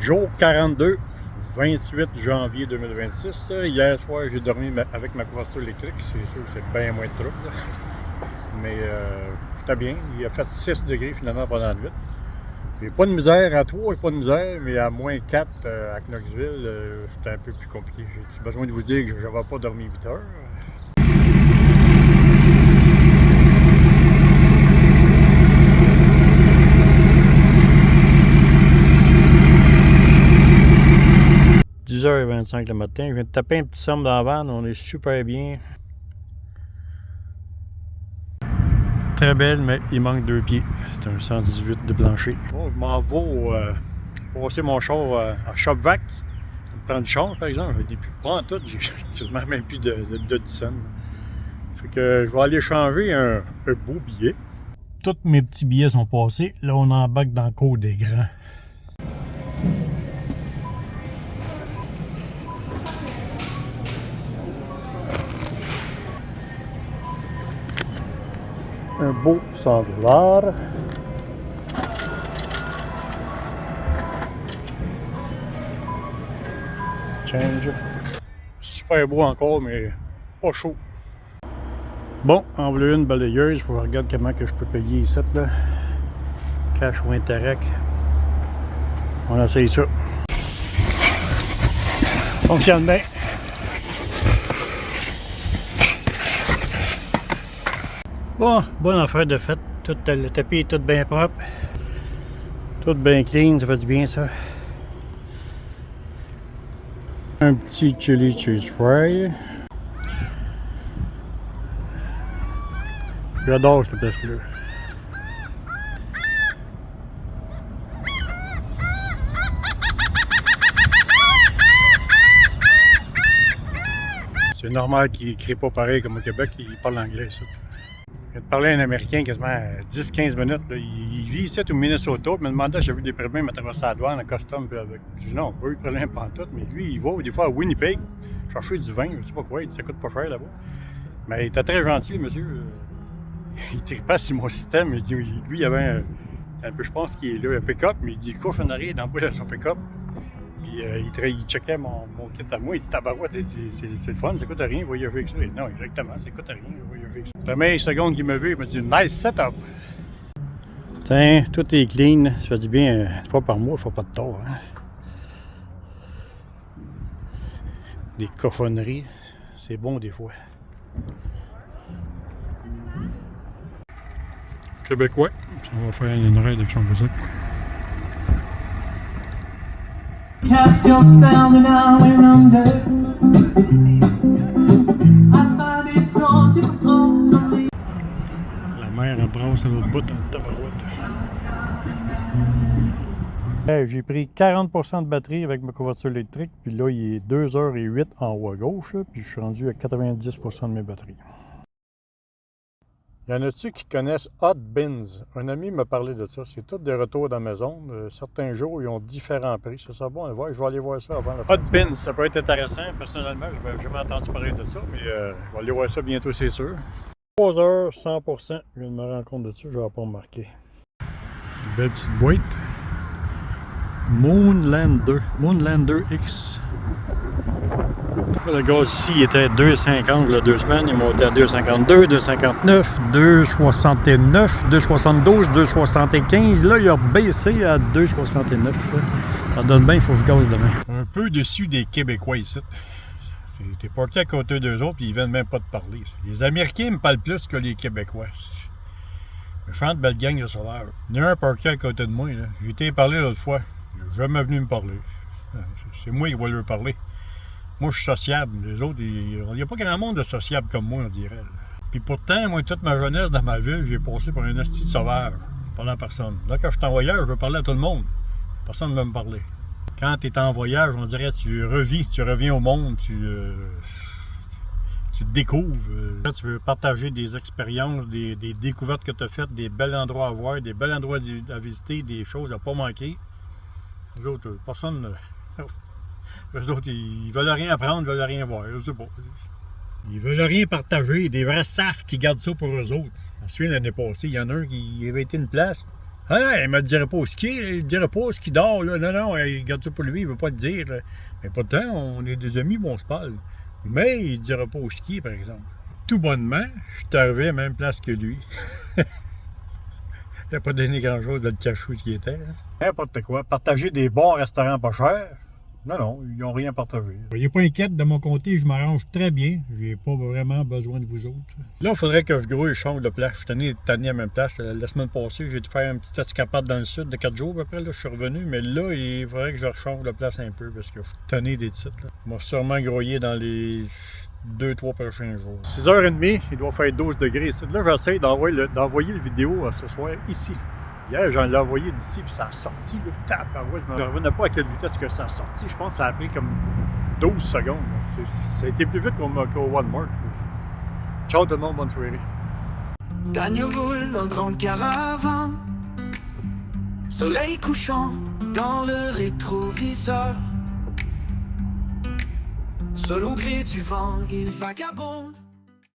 Jour 42, 28 janvier 2026. Hier soir, j'ai dormi avec ma couverture électrique. C'est sûr que c'est bien moins de trouble. Mais j'étais bien. Il a fait 6 degrés finalement pendant la nuit. J'ai pas de misère à 3, j'ai pas de misère, mais à moins 4 à Knoxville, c'était un peu plus compliqué. J'ai besoin de vous dire que je n'avais pas dormi 8 heures. « 10h25 le matin, je viens de taper un petit somme dans la vanne, on est super bien. Très belle, mais il manque 2 pieds. C'est un 118 de plancher. Bon, je m'en vais passer mon char à Shopvac. Prendre du char, par exemple. J'ai plus de prendre tout, j'ai quasiment même plus de 10 cents. Fait que je vais aller changer un beau billet. Tous mes petits billets sont passés. Là, on embarque dans le cours des grands. Un beau $100. Change. Super beau encore, mais pas chaud. Bon, en voilà une balayeuse. Il faut que je regarde comment que je peux payer ici, là. Cash ou Interac. On essaye ça. Fonctionne bien. Bon, bonne affaire de fait. Tout, le tapis est tout bien propre. Tout bien clean, ça fait du bien ça. Un petit chili cheese fry. J'adore cette pièce-là. C'est normal qu'il ne crie pas pareil comme au Québec, il parle anglais ça. Je viens de parler à un Américain quasiment 10-15 minutes. Là. Il vit ici au Minnesota. Il me demandait si j'avais eu des problèmes à traverser la douane, en custom. Puis avec. Je dis non, pas eu de problème pantoute. Mais lui, il va des fois à Winnipeg chercher du vin. Je sais pas quoi. Il dit ça coûte pas cher là-bas. Mais il était très gentil, le monsieur. Il tripait sur mon système. Il dit, lui, il avait un peu, je pense qu'il est là, un pick-up. Mais il dit, le coffre en arrière dans le bout de son pick-up. Puis il checkait mon kit à moi. Il dit, tabarouette, c'est le fun, ça coûte rien, voyager avec ça. Et non, exactement, ça coûte rien, voyager avec ça. La première seconde qu'il m'a vu, il m'a dit, nice setup. Tiens, tout est clean. Ça fait du bien une fois par mois, il ne faut pas de tort. Hein? Des cochonneries, c'est bon des fois. Québécois, on va faire une raid avec Chamboursac. Cast your spell and I remember. I find it so difficult to leave. La mer elle brasse à l'autre bout dans le tabarouette. Hey, j'ai pris 40% de batterie avec ma couverture électrique, puis là il est 2h08 en haut à gauche, puis je suis rendu à 90% de mes batteries. Y en a-tu qui connaissent Hot Bins? Un ami m'a parlé de ça. C'est tout des retours dans la maison. Certains jours, ils ont différents prix. C'est ça bon à voir. Je vais aller voir ça avant la fin. Hot Bins, ça peut être intéressant. Personnellement, je n'avais jamais entendu parler de ça, mais je vais aller voir ça bientôt, c'est sûr. 3 heures, 100%. Je viens de me rendre compte de ça. Je ne vais pas remarquer. Une belle petite boîte. Moonlander X. Le gaz ici il était à 2,50 il y a 2 semaines, il est monté à 2,52, 2,59, 2,69, 2,72, 2,75. Là, il a baissé à 2,69. Ça donne bien, il faut que je gaze demain. Un peu déçu des Québécois ici. T'es parti à côté d'eux autres, puis ils viennent même pas te parler. Les Américains me parlent plus que les Québécois. Méchante belle gang de sauvages. Il y en a un parti à côté de moi. J'ai été parler l'autre fois. Il n'est jamais venu me parler. C'est moi qui vais leur parler. Moi, je suis sociable. Les autres, il n'y a pas grand monde de sociable comme moi, on dirait. Puis pourtant, moi, toute ma jeunesse dans ma ville, j'ai passé par un asti de sauvage. Parlant à personne. Là, quand je suis en voyage, je veux parler à tout le monde. Personne ne veut me parler. Quand tu es en voyage, on dirait tu reviens au monde, tu te découvres. Tu veux partager des expériences, des découvertes que tu as faites, des bels endroits à voir, des bels endroits à visiter, des choses à ne pas manquer. Les autres, personne... Eux autres, ils veulent rien apprendre, ils veulent rien voir, je sais pas. Ils veulent rien partager, des vrais safs qui gardent ça pour eux autres. Je me souviens l'année passée, il y en a un qui avait été une place Ah non, il me dirait pas au ski, il dirait pas ce qu'il dort, là. Non, non, il garde ça pour lui, il veut pas le dire. Là. Mais pourtant, on est des amis, bon, on se parle. Mais il dirait pas au ski, par exemple. Tout bonnement, je suis arrivé à la même place que lui. Il n'a pas donné grand-chose de le cacher où il était. Hein. N'importe quoi. Partager des bons restaurants pas chers. Non, non, ils n'ont rien partagé. Soyez pas inquiète, de mon côté, je m'arrange très bien. J'ai pas vraiment besoin de vous autres. Là, il faudrait que je grouille, je change de place. Je suis tanné à la même place. La semaine passée, j'ai dû faire un petit escapade dans le sud de 4 jours à peu près. Là, je suis revenu, mais là, il faudrait que je rechange de place un peu parce que je suis tanné des titres. Là. Je vais sûrement grouiller dans les 2-3 prochains jours. 6h30, il doit faire 12 degrés ici. Là, j'essaie d'envoyer la vidéo ce soir ici. Hier, j'en l'ai envoyé d'ici, puis ça a sorti, là, tabarouette. Je ne revenais pas à quelle vitesse que ça a sorti. Je pense que ça a pris comme 12 secondes. Ça a été plus vite qu'au Walmart. Ciao tout le monde, bonne soirée. Daniel roule en grande caravane, soleil couchant dans le rétroviseur. Seul au gré du vent, il vagabonde.